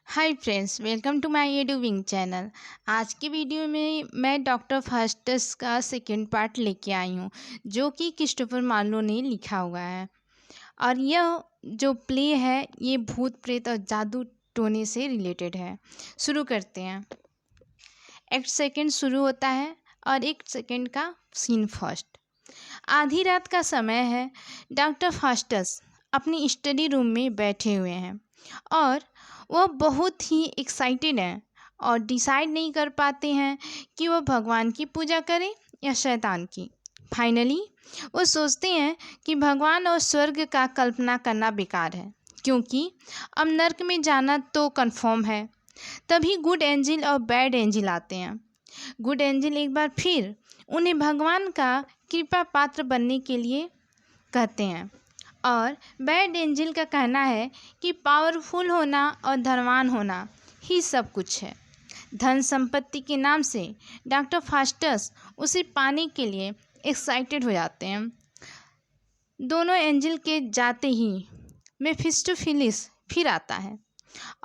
Hi friends, welcome to my Eduwing channel. आज की video में मैं डॉक्टर फास्टस का सेकंड पार्ट लेके आई हूँ, जो कि क्रिस्टोफर मार्लो ने लिखा हुआ है। और यह जो प्ले है ये भूत प्रेत और जादू टोने से रिलेटेड है। शुरू करते हैं। एक सेकंड शुरू होता है और एक सेकंड का सीन फर्स्ट। आधी रात का समय है। डॉक्टर फास्टस अपनी स्टडी रूम में बैठे हुए हैं और वह बहुत ही एक्साइटेड हैं और डिसाइड नहीं कर पाते हैं कि वह भगवान की पूजा करें या शैतान की। फाइनली वो सोचते हैं कि भगवान और स्वर्ग का कल्पना करना बेकार है, क्योंकि अब नर्क में जाना तो कंफर्म है। तभी गुड एंजल और बैड एंजल आते हैं। गुड एंजल एक बार फिर उन्हें भगवान का कृपा पात्र बनने के लिए कहते हैं और बैड एंजल का कहना है कि पावरफुल होना और धनवान होना ही सब कुछ है। धन संपत्ति के नाम से डॉक्टर फास्टस उसे पाने के लिए एक्साइटेड हो जाते हैं। दोनों एंजल के जाते ही मेफिस्टोफिलिस फिर आता है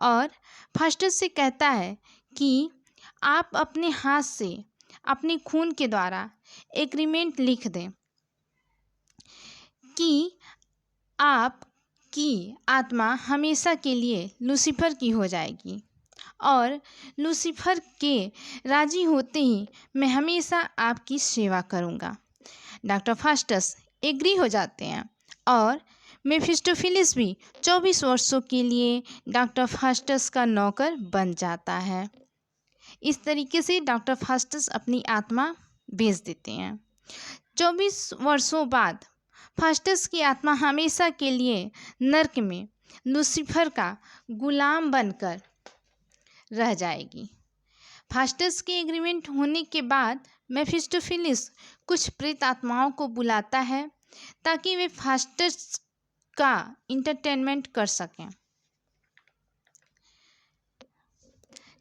और फास्टस से कहता है कि आप अपने हाथ से अपने खून के द्वारा एग्रीमेंट लिख दें कि आपकी आत्मा हमेशा के लिए लूसीफर की हो जाएगी और लूसीफर के राजी होते ही मैं हमेशा आपकी सेवा करूंगा। डॉक्टर फास्टस एग्री हो जाते हैं और मेफिस्टोफिलिस भी 24 वर्षों के लिए डॉक्टर फास्टस का नौकर बन जाता है। इस तरीके से डॉक्टर फास्टस अपनी आत्मा भेज देते हैं। 24 वर्षों बाद फास्टस की आत्मा हमेशा के लिए नर्क में लूसीफर का गुलाम बनकर रह जाएगी। फास्टस के एग्रीमेंट होने के बाद मेफिस्टोफिलिस कुछ प्रेत आत्माओं को बुलाता है ताकि वे फास्टस का इंटरटेनमेंट कर सकें।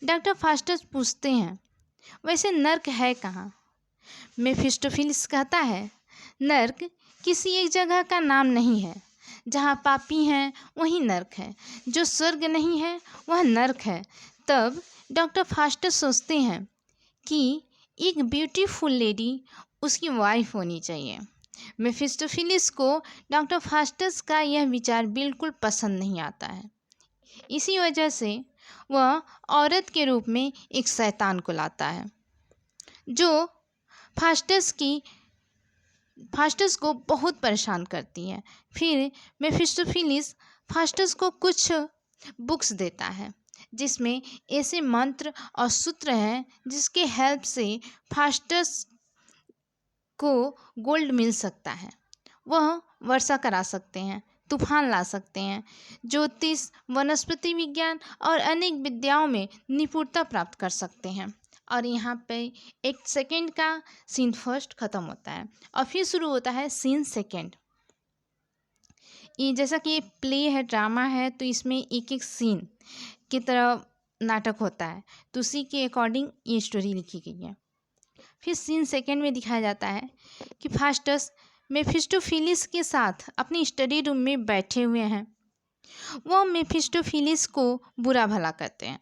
डॉक्टर फास्टस पूछते हैं, वैसे नर्क है कहाँ? मेफिस्टोफिलिस कहता है, नर्क किसी एक जगह का नाम नहीं है। जहाँ पापी हैं वहीं नर्क है। जो स्वर्ग नहीं है वह नर्क है। तब डॉक्टर फास्टस सोचते हैं कि एक ब्यूटीफुल लेडी उसकी वाइफ होनी चाहिए। मेफिस्टोफिलिस को डॉक्टर फास्टस का यह विचार बिल्कुल पसंद नहीं आता है। इसी वजह से वह औरत के रूप में एक शैतान को लाता है, जो फास्टस को बहुत परेशान करती है। फिर मेफिस्टोफिलिस फास्टस को कुछ बुक्स देता है जिसमें ऐसे मंत्र और सूत्र हैं जिसके हेल्प से फास्टस को गोल्ड मिल सकता है। वह वर्षा करा सकते हैं, तूफान ला सकते हैं, ज्योतिष, वनस्पति विज्ञान और अनेक विद्याओं में निपुणता प्राप्त कर सकते हैं। और यहाँ पे एक सेकंड का सीन फर्स्ट ख़त्म होता है और फिर शुरू होता है सीन सेकंड। ये जैसा कि ये प्ले है, ड्रामा है, तो इसमें एक एक सीन की तरह नाटक होता है, तो उसी के अकॉर्डिंग ये स्टोरी लिखी गई है। फिर सीन सेकंड में दिखाया जाता है कि फास्टस मेफिस्टोफिलिस के साथ अपनी स्टडी रूम में बैठे हुए हैं। वह मेफिस्टोफिलिस को बुरा भला करते हैं,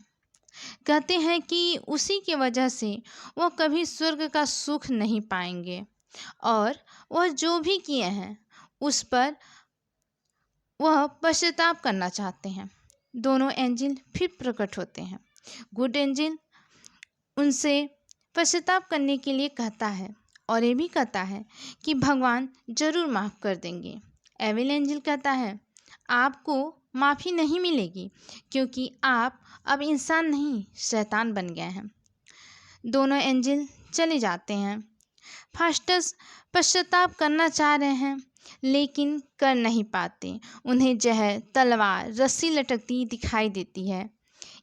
कहते हैं कि उसी की वजह से वह कभी स्वर्ग का सुख नहीं पाएंगे और वह जो भी किए हैं उस पर वह पश्चाताप करना चाहते हैं। दोनों एंजल फिर प्रकट होते हैं। गुड एंजल उनसे पश्चाताप करने के लिए कहता है और ये भी कहता है कि भगवान जरूर माफ़ कर देंगे। एविल एंजल कहता है, आपको माफ़ी नहीं मिलेगी क्योंकि आप अब इंसान नहीं शैतान बन गए हैं। दोनों एंजल चले जाते हैं। फास्टस पश्चाताप करना चाह रहे हैं लेकिन कर नहीं पाते। उन्हें जहर, तलवार, रस्सी लटकती दिखाई देती है।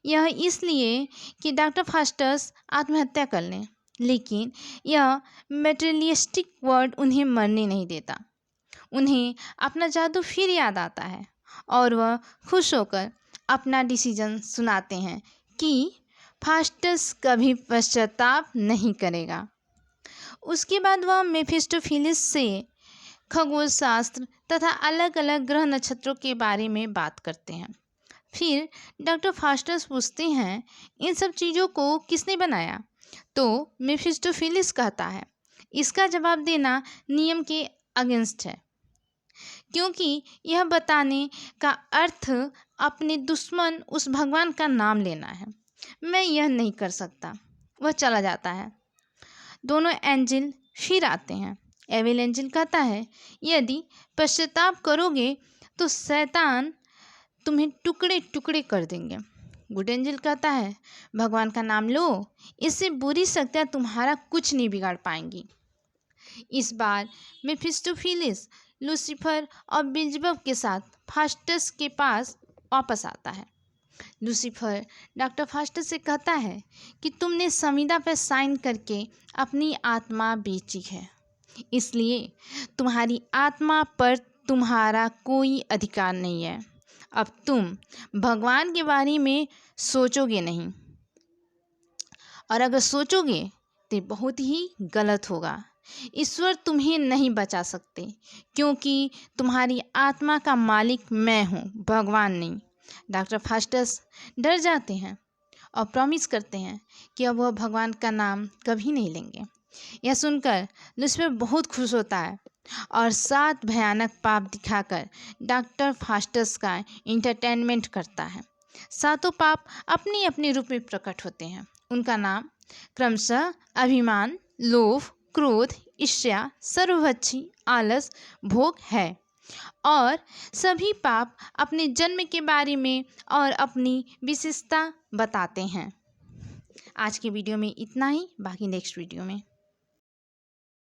यह इसलिए कि डॉक्टर फास्टस आत्महत्या कर लें, लेकिन यह मेटेरियलिस्टिक वर्ड उन्हें मरने नहीं देता। उन्हें अपना जादू फिर याद आता है और वह खुश होकर अपना डिसीजन सुनाते हैं कि फास्टस कभी पश्चाताप नहीं करेगा। उसके बाद वह मेफिस्टोफिलिस से खगोल शास्त्र तथा अलग अलग ग्रह नक्षत्रों के बारे में बात करते हैं। फिर डॉक्टर फास्टस पूछते हैं, इन सब चीज़ों को किसने बनाया? तो मेफिस्टोफिलिस कहता है, इसका जवाब देना नियम के अगेंस्ट है, क्योंकि यह बताने का अर्थ अपने दुश्मन उस भगवान का नाम लेना है। मैं यह नहीं कर सकता। वह चला जाता है। दोनों एंजिल फिर आते हैं। एविल एंजिल कहता है, यदि पश्चाताप करोगे तो शैतान तुम्हें टुकड़े टुकड़े कर देंगे। गुड एंजिल कहता है, भगवान का नाम लो, इससे बुरी शक्तियाँ तुम्हारा कुछ नहीं बिगाड़ पाएंगी। इस बार मेफिस्टोफिलिस लूसीफर और बिल्जबब के साथ फास्टस के पास वापस आता है। लूसीफर डॉक्टर फास्टस से कहता है कि तुमने संविदा पर साइन करके अपनी आत्मा बेची है, इसलिए तुम्हारी आत्मा पर तुम्हारा कोई अधिकार नहीं है। अब तुम भगवान के बारे में सोचोगे नहीं, और अगर सोचोगे तो बहुत ही गलत होगा। ईश्वर तुम्हें नहीं बचा सकते, क्योंकि तुम्हारी आत्मा का मालिक मैं हूँ, भगवान नहीं। डॉक्टर फास्टस डर जाते हैं और प्रॉमिस करते हैं कि अब वह भगवान का नाम कभी नहीं लेंगे। यह सुनकर लूसीफर बहुत खुश होता है और 7 भयानक पाप दिखाकर डॉक्टर फास्टस का इंटरटेनमेंट करता है। 7 पाप अपने अपने रूप में प्रकट होते हैं। उनका नाम क्रमशः अभिमान, लोभ, क्रोध, ईर्ष्या, सर्वभक्षी, आलस, भोग है। और सभी पाप अपने जन्म के बारे में और अपनी विशेषता बताते हैं। आज के वीडियो में इतना ही, बाकी नेक्स्ट वीडियो में।